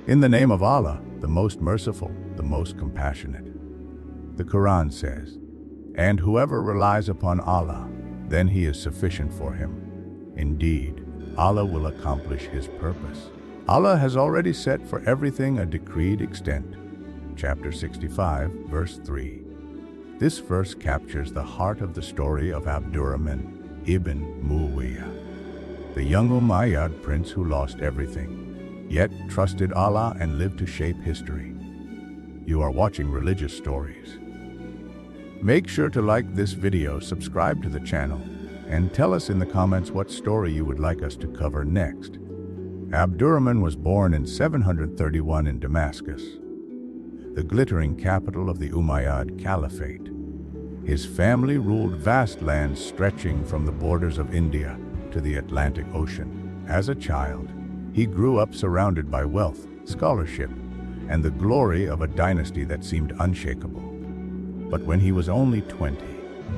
In the name of Allah, the most merciful, the most compassionate. The Qur'an says, "And whoever relies upon Allah, then he is sufficient for him. Indeed, Allah will accomplish his purpose." Allah has already set for everything a decreed extent. Chapter 65, verse 3. This verse captures the heart of the story of Abdurrahman ibn Muawiyah, the young Umayyad prince who lost everything, yet trusted Allah and lived to shape history. You are watching Religious Stories. Make sure to like this video, subscribe to the channel, and tell us in the comments what story you would like us to cover next. Abdurrahman was born in 731 in Damascus, the glittering capital of the Umayyad Caliphate. His family ruled vast lands stretching from the borders of India to the Atlantic Ocean. As a child, he grew up surrounded by wealth, scholarship, and the glory of a dynasty that seemed unshakable. But when he was only 20,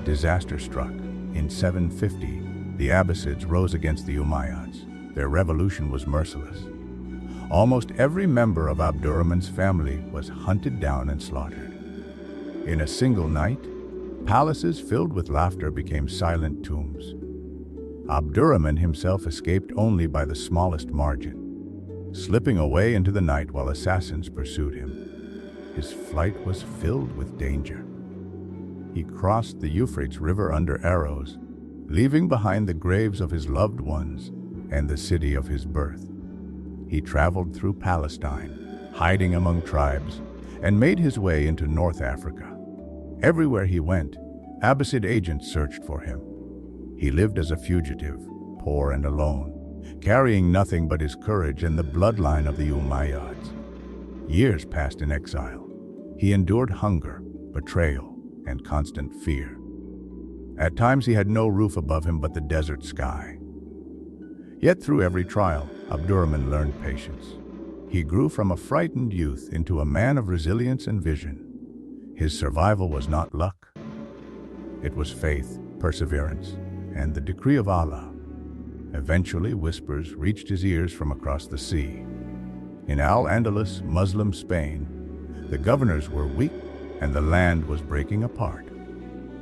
disaster struck. In 750, the Abbasids rose against the Umayyads. Their revolution was merciless. Almost every member of Abdurrahman's family was hunted down and slaughtered. In a single night, palaces filled with laughter became silent tombs. Abdurrahman himself escaped only by the smallest margin, slipping away into the night while assassins pursued him. His flight was filled with danger. He crossed the Euphrates River under arrows, leaving behind the graves of his loved ones and the city of his birth. He traveled through Palestine, hiding among tribes, and made his way into North Africa. Everywhere he went, Abbasid agents searched for him. He lived as a fugitive, poor and alone, carrying nothing but his courage and the bloodline of the Umayyads. Years passed in exile. He endured hunger, betrayal, and constant fear. At times he had no roof above him but the desert sky. Yet through every trial, Abdurrahman learned patience. He grew from a frightened youth into a man of resilience and vision. His survival was not luck. It was faith, perseverance, and the decree of Allah. Eventually, whispers reached his ears from across the sea. In Al-Andalus, Muslim Spain, the governors were weak and the land was breaking apart.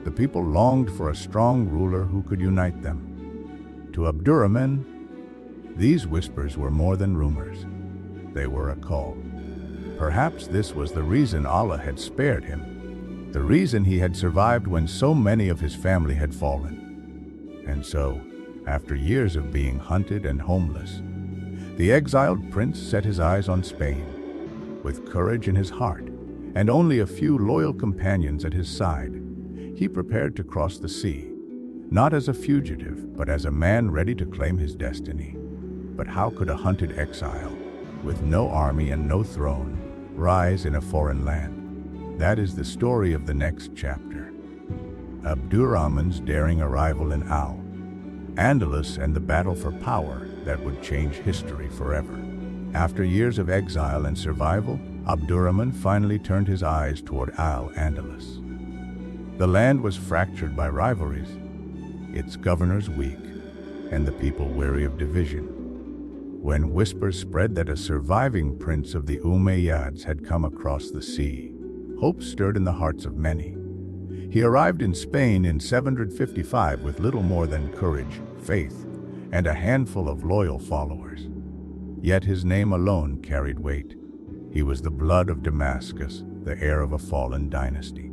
The people longed for a strong ruler who could unite them. To Abdurrahman, these whispers were more than rumors. They were a call. Perhaps this was the reason Allah had spared him, the reason he had survived when so many of his family had fallen. And so, after years of being hunted and homeless, the exiled prince set his eyes on Spain. With courage in his heart and only a few loyal companions at his side, he prepared to cross the sea, not as a fugitive, but as a man ready to claim his destiny. But how could a hunted exile, with no army and no throne, rise in a foreign land? That is the story of the next chapter. Abdurrahman's daring arrival in Al-Andalus and the battle for power that would change history forever. After years of exile and survival, Abdurrahman finally turned his eyes toward Al-Andalus. The land was fractured by rivalries, its governors weak, and the people weary of division. When whispers spread that a surviving prince of the Umayyads had come across the sea, hope stirred in the hearts of many. He arrived in Spain in 755 with little more than courage, faith, and a handful of loyal followers. Yet his name alone carried weight. He was the blood of Damascus, the heir of a fallen dynasty.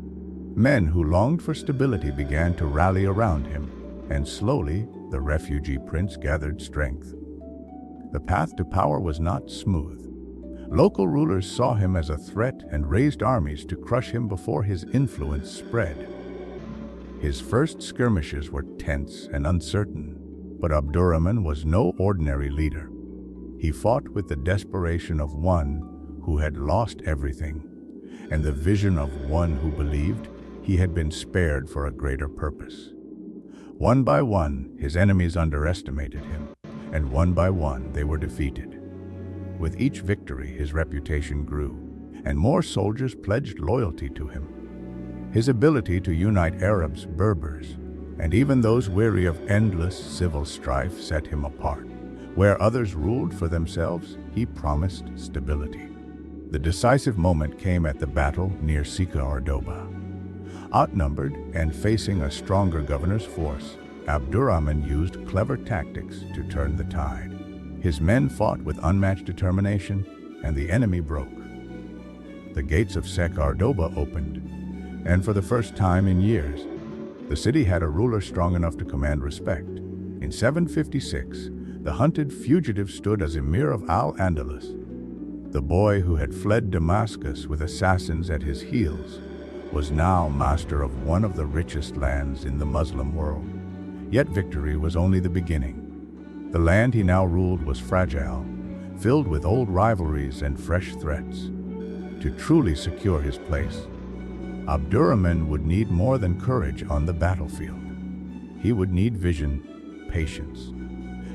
Men who longed for stability began to rally around him, and slowly the refugee prince gathered strength. The path to power was not smooth. Local rulers saw him as a threat and raised armies to crush him before his influence spread. His first skirmishes were tense and uncertain, but Abdurrahman was no ordinary leader. He fought with the desperation of one who had lost everything, and the vision of one who believed he had been spared for a greater purpose. One by one, his enemies underestimated him, and one by one, they were defeated. With each victory, his reputation grew, and more soldiers pledged loyalty to him. His ability to unite Arabs, Berbers, and even those weary of endless civil strife set him apart. Where others ruled for themselves, he promised stability. The decisive moment came at the battle near Córdoba. Outnumbered and facing a stronger governor's force, Abdurrahman used clever tactics to turn the tide. His men fought with unmatched determination, and the enemy broke. The gates of Córdoba opened, and for the first time in years, the city had a ruler strong enough to command respect. In 756, the hunted fugitive stood as emir of Al-Andalus. The boy who had fled Damascus with assassins at his heels was now master of one of the richest lands in the Muslim world. Yet victory was only the beginning. The land he now ruled was fragile, filled with old rivalries and fresh threats. To truly secure his place, Abdurrahman would need more than courage on the battlefield. He would need vision, patience,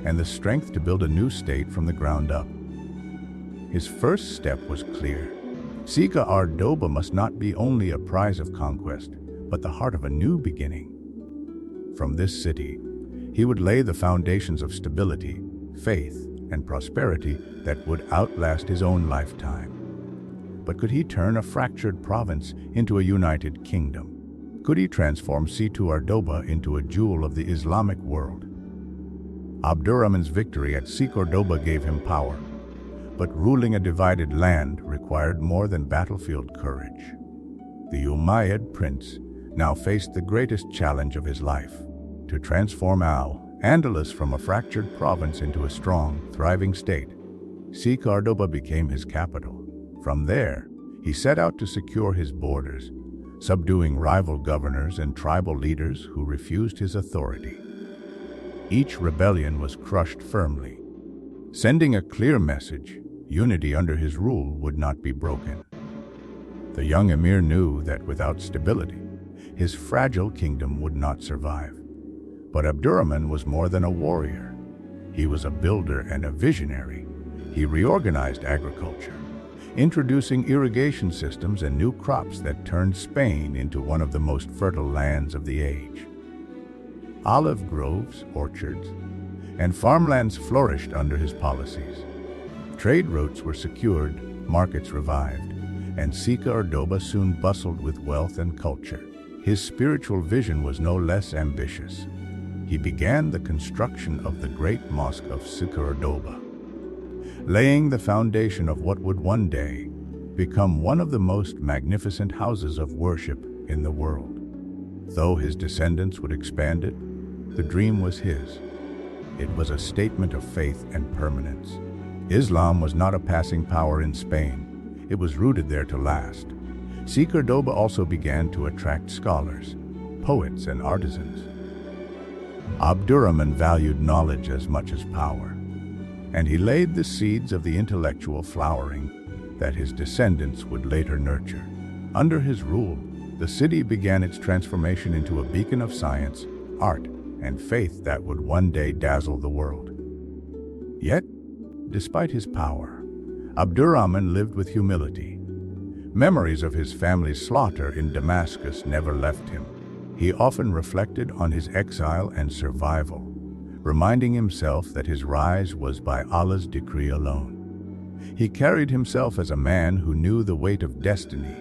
and the strength to build a new state from the ground up. His first step was clear. Córdoba must not be only a prize of conquest, but the heart of a new beginning. From this city, he would lay the foundations of stability, faith, and prosperity that would outlast his own lifetime. But could he turn a fractured province into a united kingdom? Could he transform Córdoba into a jewel of the Islamic world? Abdurrahman's victory at Córdoba gave him power, but ruling a divided land required more than battlefield courage. The Umayyad prince now faced the greatest challenge of his life: to transform Al-Andalus from a fractured province into a strong, thriving state. Córdoba became his capital. From there, he set out to secure his borders, subduing rival governors and tribal leaders who refused his authority. Each rebellion was crushed firmly, sending a clear message: unity under his rule would not be broken. The young emir knew that without stability, his fragile kingdom would not survive. But Abdurrahman was more than a warrior. He was a builder and a visionary. He reorganized agriculture, introducing irrigation systems and new crops that turned Spain into one of the most fertile lands of the age. Olive groves, orchards, and farmlands flourished under his policies. Trade routes were secured, markets revived, and Córdoba soon bustled with wealth and culture. His spiritual vision was no less ambitious. He began the construction of the Great Mosque of Córdoba, laying the foundation of what would one day become one of the most magnificent houses of worship in the world. Though his descendants would expand it, the dream was his. It was a statement of faith and permanence. Islam was not a passing power in Spain. It was rooted there to last. Córdoba also began to attract scholars, poets, and artisans. Abdurrahman valued knowledge as much as power, and he laid the seeds of the intellectual flowering that his descendants would later nurture. Under his rule, the city began its transformation into a beacon of science, art, and faith that would one day dazzle the world. Yet, despite his power, Abdurrahman lived with humility. Memories of his family's slaughter in Damascus never left him. He often reflected on his exile and survival, reminding himself that his rise was by Allah's decree alone. He carried himself as a man who knew the weight of destiny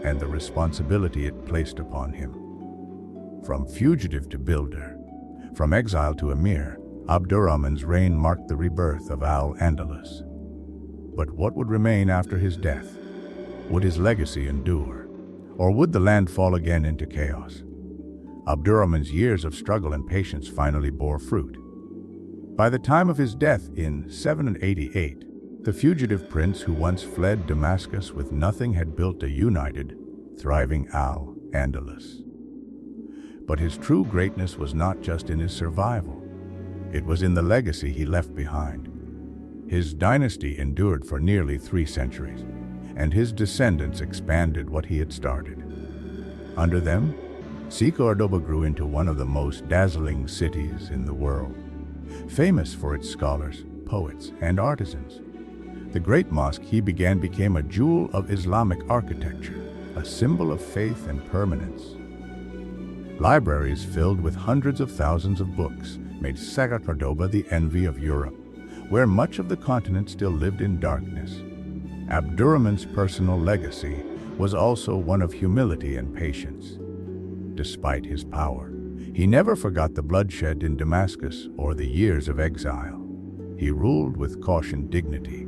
and the responsibility it placed upon him. From fugitive to builder, from exile to emir, Abdurrahman's reign marked the rebirth of Al-Andalus. But what would remain after his death? Would his legacy endure? Or would the land fall again into chaos? Abdurrahman's years of struggle and patience finally bore fruit. By the time of his death in 788, the fugitive prince who once fled Damascus with nothing had built a united, thriving Al-Andalus. But his true greatness was not just in his survival. It was in the legacy he left behind. His dynasty endured for nearly 3 centuries, and his descendants expanded what he had started. Under them, Córdoba grew into one of the most dazzling cities in the world, famous for its scholars, poets, and artisans. The Great Mosque he began became a jewel of Islamic architecture, a symbol of faith and permanence. Libraries filled with hundreds of thousands of books made Córdoba the envy of Europe, where much of the continent still lived in darkness. Abdurrahman's personal legacy was also one of humility and patience. Despite his power, he never forgot the bloodshed in Damascus or the years of exile. He ruled with caution, dignity,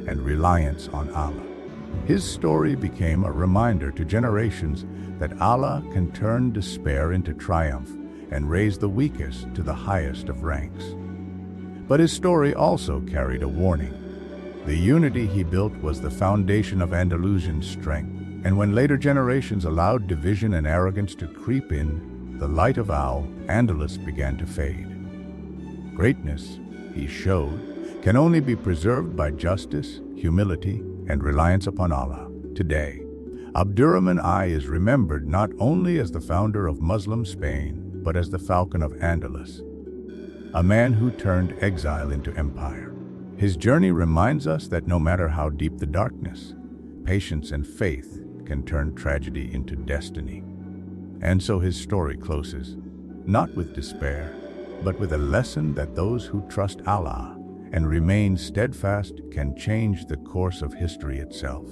and reliance on Allah. His story became a reminder to generations that Allah can turn despair into triumph and raise the weakest to the highest of ranks. But his story also carried a warning. The unity he built was the foundation of Andalusian strength, and when later generations allowed division and arrogance to creep in, the light of Al-Andalus began to fade. Greatness, he showed, can only be preserved by justice, humility, and reliance upon Allah. Today, Abdurrahman I is remembered not only as the founder of Muslim Spain, but as the Falcon of Andalus, a man who turned exile into empire. His journey reminds us that no matter how deep the darkness, patience and faith can turn tragedy into destiny. And so his story closes, not with despair, but with a lesson that those who trust Allah and remain steadfast can change the course of history itself.